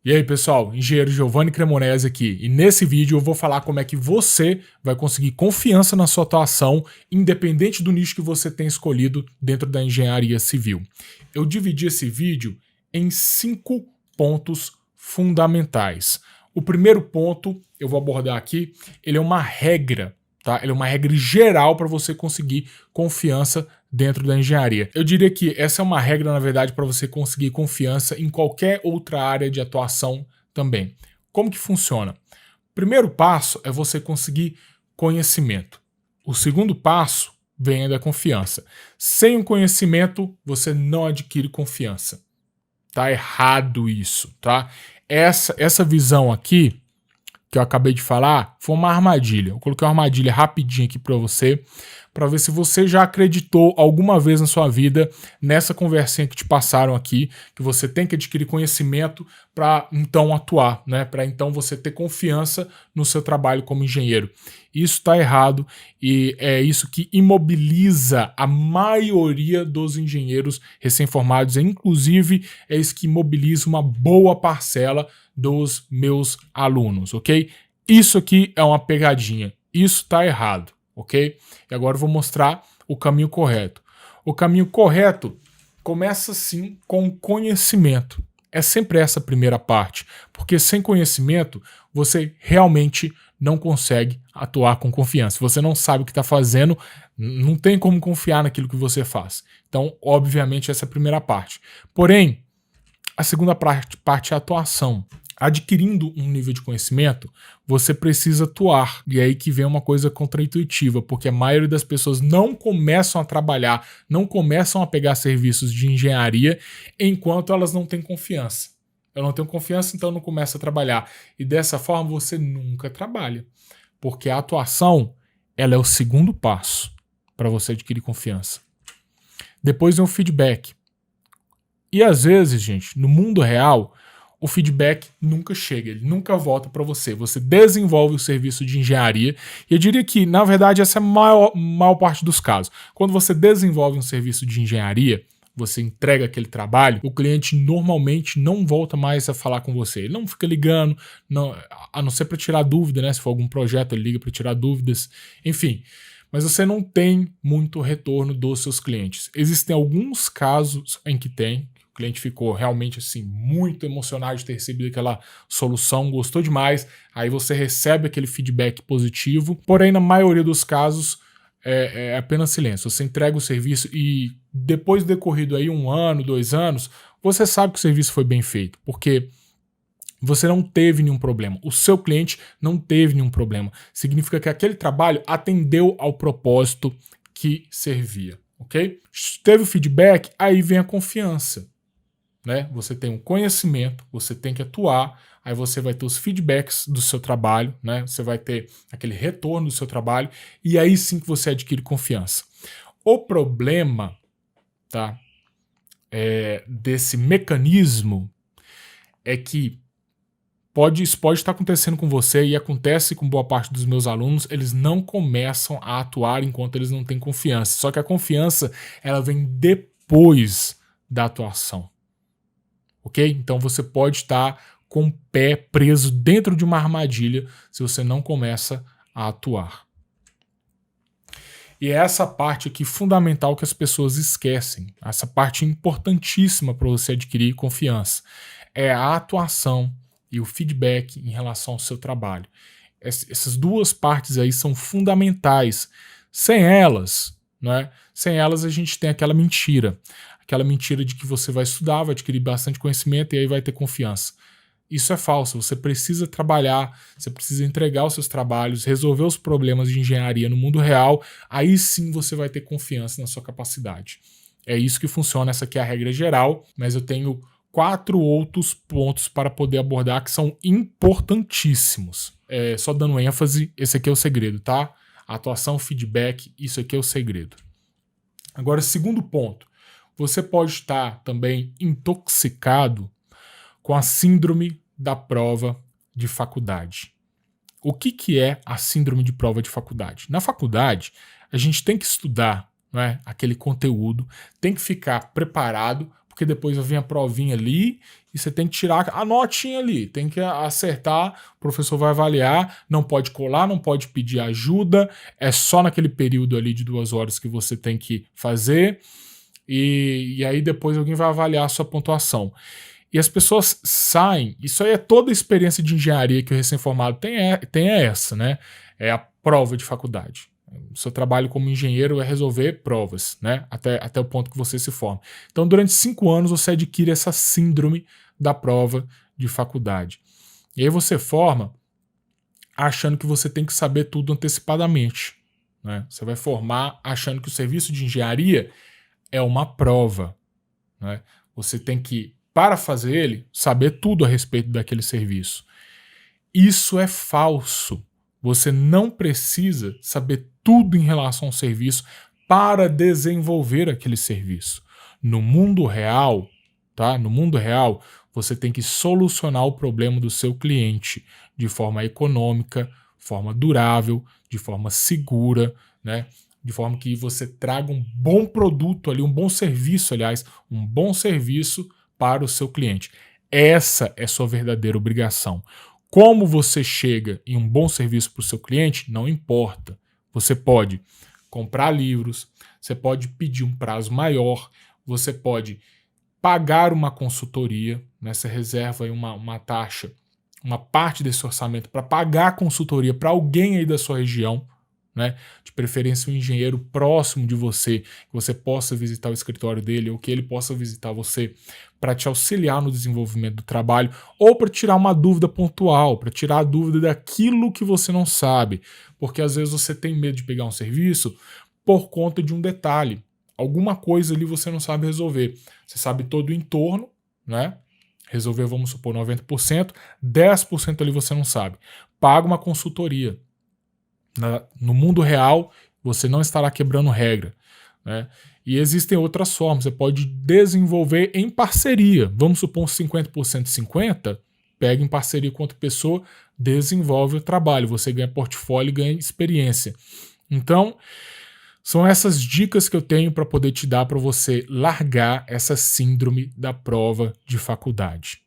E aí pessoal, engenheiro Giovanni Cremonesi aqui, e nesse vídeo eu vou falar como é que você vai conseguir confiança na sua atuação, independente do nicho que você tenha escolhido dentro da engenharia civil. Eu dividi esse vídeo em 5 pontos fundamentais. O primeiro ponto, eu vou abordar aqui, ele é uma regra, tá? Ele é uma regra geral para você conseguir confiança dentro da engenharia. Eu diria que essa é uma regra, na verdade, para você conseguir confiança em qualquer outra área de atuação também. Como que funciona? O primeiro passo é você conseguir conhecimento. O segundo passo vem da confiança. Sem o conhecimento, você não adquire confiança. Tá errado isso, tá? Essa visão aqui que eu acabei de falar foi uma armadilha. Eu coloquei uma armadilha rapidinho aqui para ver se você já acreditou alguma vez na sua vida nessa conversinha que te passaram aqui, que você tem que adquirir conhecimento para então atuar, né? Para então você ter confiança no seu trabalho como engenheiro. Isso está errado e é isso que imobiliza a maioria dos engenheiros recém-formados, inclusive é isso que imobiliza uma boa parcela dos meus alunos, ok? Isso aqui é uma pegadinha, isso está errado, ok? E agora eu vou mostrar o caminho correto. O caminho correto começa sim com conhecimento. É sempre essa a primeira parte, porque sem conhecimento você realmente não consegue atuar com confiança. Se você não sabe o que está fazendo, não tem como confiar naquilo que você faz. Então, obviamente, essa é a primeira parte. Porém, a segunda parte é a atuação. Adquirindo um nível de conhecimento, você precisa atuar. E é aí que vem uma coisa contraintuitiva, porque a maioria das pessoas não começam a trabalhar, não começam a pegar serviços de engenharia enquanto elas não têm confiança. Eu não tenho confiança, então eu não começo a trabalhar. E dessa forma você nunca trabalha. Porque a atuação, ela é o segundo passo para você adquirir confiança. Depois vem o feedback. E às vezes, gente, no mundo real, o feedback nunca chega, ele nunca volta para você. Você desenvolve o serviço de engenharia e eu diria que, na verdade, essa é a maior parte dos casos. Quando você desenvolve um serviço de engenharia, você entrega aquele trabalho, o cliente normalmente não volta mais a falar com você. Ele não fica ligando, a não ser para tirar dúvida, né? Se for algum projeto, ele liga para tirar dúvidas, enfim. Mas você não tem muito retorno dos seus clientes. Existem alguns casos em que tem. O cliente ficou realmente assim muito emocionado de ter recebido aquela solução, gostou demais, aí você recebe aquele feedback positivo, porém na maioria dos casos é apenas silêncio. Você entrega o serviço e depois de decorrido aí 1 ano, 2 anos, você sabe que o serviço foi bem feito, porque você não teve nenhum problema, o seu cliente não teve nenhum problema. Significa que aquele trabalho atendeu ao propósito que servia, ok? Teve o feedback, aí vem a confiança. Né? Você tem um conhecimento, você tem que atuar, aí você vai ter os feedbacks do seu trabalho, né? Você vai ter aquele retorno do seu trabalho, e aí sim que você adquire confiança. O problema, tá, desse mecanismo é que isso pode estar acontecendo com você e acontece com boa parte dos meus alunos, eles não começam a atuar enquanto eles não têm confiança. Só que a confiança, ela vem depois da atuação. Ok? Então você pode estar com o pé preso dentro de uma armadilha se você não começa a atuar. E é essa parte aqui fundamental que as pessoas esquecem. Essa parte importantíssima para você adquirir confiança. É a atuação e o feedback em relação ao seu trabalho. Essas duas partes aí são fundamentais. Sem elas, né? Sem elas a gente tem aquela mentira de que você vai estudar, vai adquirir bastante conhecimento e aí vai ter confiança. Isso é falso, você precisa trabalhar, você precisa entregar os seus trabalhos, resolver os problemas de engenharia no mundo real, aí sim você vai ter confiança na sua capacidade. É isso que funciona, essa aqui é a regra geral, mas eu tenho 4 outros pontos para poder abordar que são importantíssimos. Só dando ênfase, esse aqui é o segredo, tá? Atuação, feedback, isso aqui é o segredo. Agora, segundo ponto. Você pode estar também intoxicado com a síndrome da prova de faculdade. O que é a síndrome de prova de faculdade? Na faculdade, a gente tem que estudar, não é, aquele conteúdo, tem que ficar preparado, porque depois vem a provinha ali e você tem que tirar a notinha ali, tem que acertar, o professor vai avaliar, não pode colar, não pode pedir ajuda, é só naquele período ali de 2 horas que você tem que fazer, e aí depois alguém vai avaliar a sua pontuação. E as pessoas saem, isso aí é toda a experiência de engenharia que o recém-formado tem essa, né? É a prova de faculdade. O seu trabalho como engenheiro é resolver provas, né? Até o ponto que você se forma. Então, durante 5 anos, você adquire essa síndrome da prova de faculdade. E aí você forma achando que você tem que saber tudo antecipadamente, né? Você vai formar achando que o serviço de engenharia é uma prova, né? Você tem que, para fazer ele, saber tudo a respeito daquele serviço. Isso é falso. Você não precisa saber tudo em relação ao serviço para desenvolver aquele serviço. No mundo real, tá? No mundo real, você tem que solucionar o problema do seu cliente de forma econômica, forma durável, de forma segura, né? De forma que você traga um bom produto ali, um bom serviço, aliás, um bom serviço para o seu cliente. Essa é sua verdadeira obrigação. Como você chega em um bom serviço para o seu cliente, não importa. Você pode comprar livros, você pode pedir um prazo maior, você pode pagar uma consultoria, né? Você reserva aí uma taxa, uma parte desse orçamento para pagar a consultoria para alguém aí da sua região, né? De preferência um engenheiro próximo de você, que você possa visitar o escritório dele ou que ele possa visitar você para te auxiliar no desenvolvimento do trabalho ou para tirar uma dúvida pontual, para tirar a dúvida daquilo que você não sabe, porque às vezes você tem medo de pegar um serviço por conta de um detalhe, alguma coisa ali você não sabe resolver. Você sabe todo o entorno, né? Resolver, vamos supor, 90%, 10% ali você não sabe. Paga uma consultoria. No mundo real, você não estará quebrando regra, né? E existem outras formas, você pode desenvolver em parceria. Vamos supor um 50% 50%, pega em parceria com outra pessoa, desenvolve o trabalho, você ganha portfólio e ganha experiência. Então, são essas dicas que eu tenho para poder te dar para você largar essa síndrome da prova de faculdade.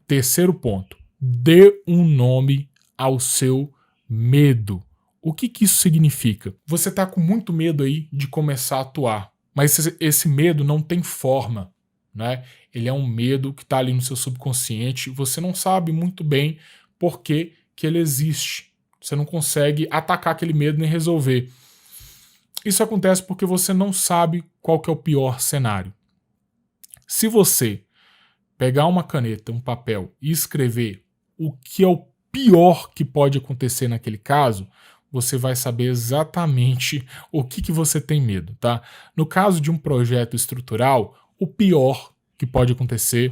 Terceiro ponto, dê um nome ao seu medo. O que isso significa? Você está com muito medo aí de começar a atuar, mas esse medo não tem forma, né? Ele é um medo que está ali no seu subconsciente, você não sabe muito bem por que ele existe. Você não consegue atacar aquele medo nem resolver. Isso acontece porque você não sabe qual que é o pior cenário. Se você pegar uma caneta, um papel e escrever o que é o pior que pode acontecer naquele caso, você vai saber exatamente o que você tem medo, tá? No caso de um projeto estrutural, o pior que pode acontecer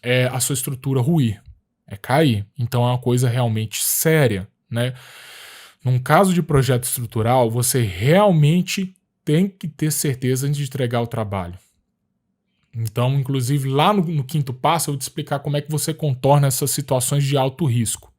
é a sua estrutura ruir, é cair. Então é uma coisa realmente séria, né? Num caso de projeto estrutural, você realmente tem que ter certeza antes de entregar o trabalho. Então, inclusive, lá no quinto passo, eu vou te explicar como é que você contorna essas situações de alto risco.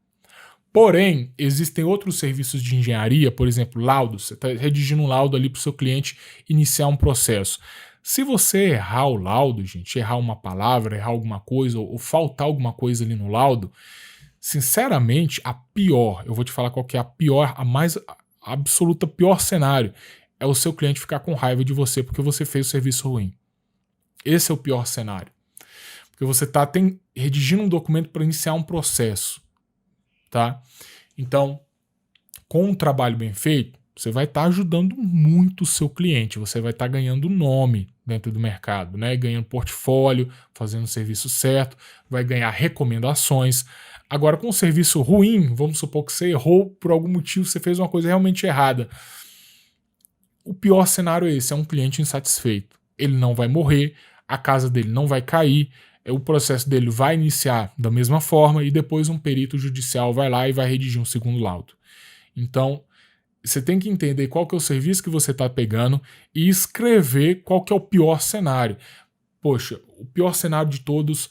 Porém, existem outros serviços de engenharia, por exemplo, laudos. Você está redigindo um laudo ali para o seu cliente iniciar um processo. Se você errar o laudo, gente, errar uma palavra, errar alguma coisa, ou faltar alguma coisa ali no laudo, sinceramente, eu vou te falar qual que é a mais absoluta pior cenário, é o seu cliente ficar com raiva de você porque você fez o serviço ruim. Esse é o pior cenário. Porque você está redigindo um documento para iniciar um processo, tá? Então, com um trabalho bem feito, você vai estar ajudando muito o seu cliente, você vai estar ganhando nome dentro do mercado, né? Ganhando portfólio, fazendo o serviço certo, vai ganhar recomendações. Agora, com um serviço ruim, vamos supor que você errou por algum motivo, você fez uma coisa realmente errada. O pior cenário é esse, é um cliente insatisfeito. Ele não vai morrer, a casa dele não vai cair, o processo dele vai iniciar da mesma forma e depois um perito judicial vai lá e vai redigir um segundo laudo. Então, você tem que entender qual que é o serviço que você está pegando e escrever qual que é o pior cenário. Poxa, o pior cenário de todos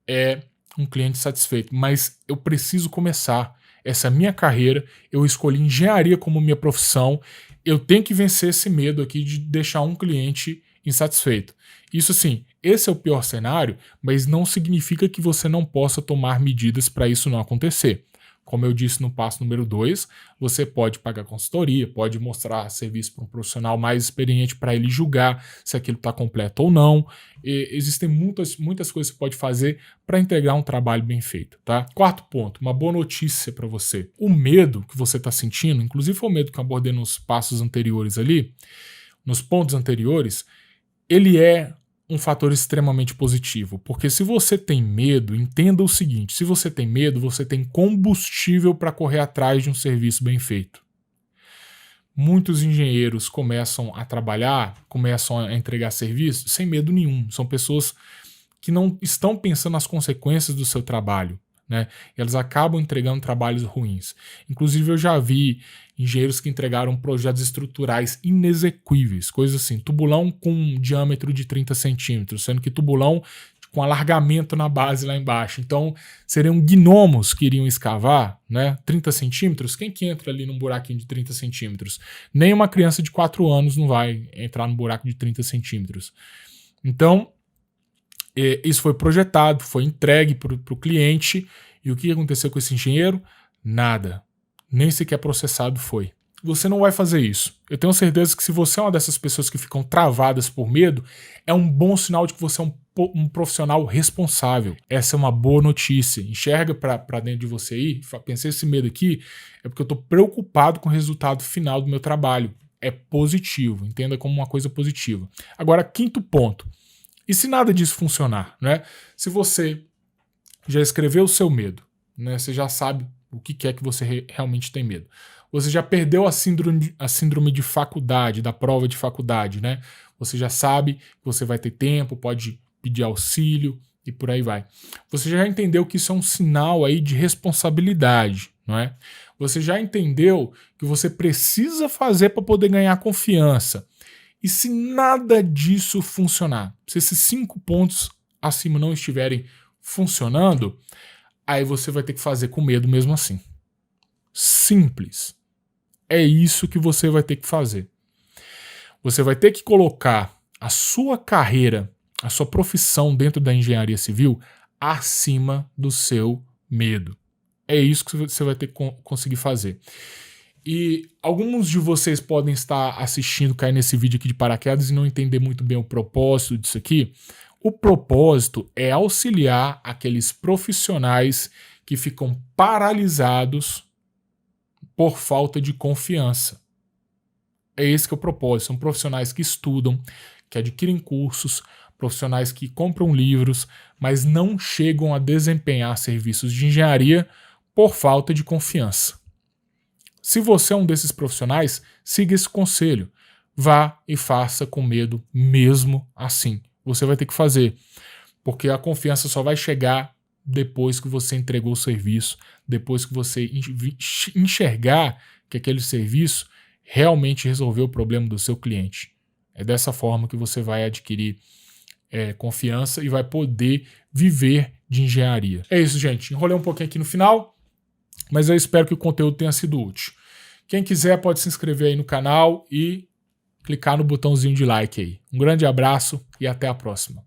é um cliente satisfeito, mas eu preciso começar. Essa é a minha carreira, eu escolhi engenharia como minha profissão, eu tenho que vencer esse medo aqui de deixar um cliente insatisfeito. Isso assim, esse é o pior cenário, mas não significa que você não possa tomar medidas para isso não acontecer. Como eu disse no passo número 2, você pode pagar consultoria, pode mostrar serviço para um profissional mais experiente para ele julgar se aquilo está completo ou não. Existem muitas coisas que você pode fazer para entregar um trabalho bem feito, tá? Quarto ponto, uma boa notícia para você. O medo que você está sentindo, inclusive foi o medo que eu abordei nos passos anteriores ali, nos pontos anteriores, ele é um fator extremamente positivo, porque se você tem medo, entenda o seguinte, se você tem medo, você tem combustível para correr atrás de um serviço bem feito. Muitos engenheiros começam a trabalhar, começam a entregar serviço sem medo nenhum, são pessoas que não estão pensando nas consequências do seu trabalho, né? E elas acabam entregando trabalhos ruins. Inclusive eu já vi engenheiros que entregaram projetos estruturais inexequíveis, coisas assim, tubulão com um diâmetro de 30 centímetros, sendo que tubulão com alargamento na base lá embaixo. Então, seriam gnomos que iriam escavar, né? 30 centímetros, quem que entra ali num buraquinho de 30 centímetros? Nem uma criança de 4 anos não vai entrar num buraco de 30 centímetros. Então, isso foi projetado, foi entregue para o cliente, e o que aconteceu com esse engenheiro? Nada. Nem sequer processado foi. Você não vai fazer isso. Eu tenho certeza que se você é uma dessas pessoas que ficam travadas por medo, é um bom sinal de que você é um profissional responsável. Essa é uma boa notícia. Enxerga para dentro de você aí, pensei esse medo aqui, é porque eu estou preocupado com o resultado final do meu trabalho. É positivo, entenda como uma coisa positiva. Agora, quinto ponto. E se nada disso funcionar, né? Se você já escreveu o seu medo, né? Você já sabe o que é que você realmente tem medo. Você já perdeu a síndrome de faculdade, da prova de faculdade, né? Você já sabe que você vai ter tempo, pode pedir auxílio e por aí vai. Você já entendeu que isso é um sinal aí de responsabilidade, não é? Você já entendeu que você precisa fazer para poder ganhar confiança. E se nada disso funcionar, se esses 5 pontos acima não estiverem funcionando, aí você vai ter que fazer com medo mesmo assim. Simples. É isso que você vai ter que fazer. Você vai ter que colocar a sua carreira, a sua profissão dentro da engenharia civil acima do seu medo. É isso que você vai ter que conseguir fazer. E alguns de vocês podem estar assistindo, cair nesse vídeo aqui de paraquedas e não entender muito bem o propósito disso aqui. O propósito é auxiliar aqueles profissionais que ficam paralisados por falta de confiança. É esse que é o propósito. São profissionais que estudam, que adquirem cursos, profissionais que compram livros, mas não chegam a desempenhar serviços de engenharia por falta de confiança. Se você é um desses profissionais, siga esse conselho. Vá e faça com medo mesmo assim. Você vai ter que fazer, porque a confiança só vai chegar depois que você entregou o serviço, depois que você enxergar que aquele serviço realmente resolveu o problema do seu cliente. É dessa forma que você vai adquirir confiança e vai poder viver de engenharia. É isso, gente. Enrolei um pouquinho aqui no final, mas eu espero que o conteúdo tenha sido útil. Quem quiser pode se inscrever aí no canal e clicar no botãozinho de like aí. Um grande abraço e até a próxima.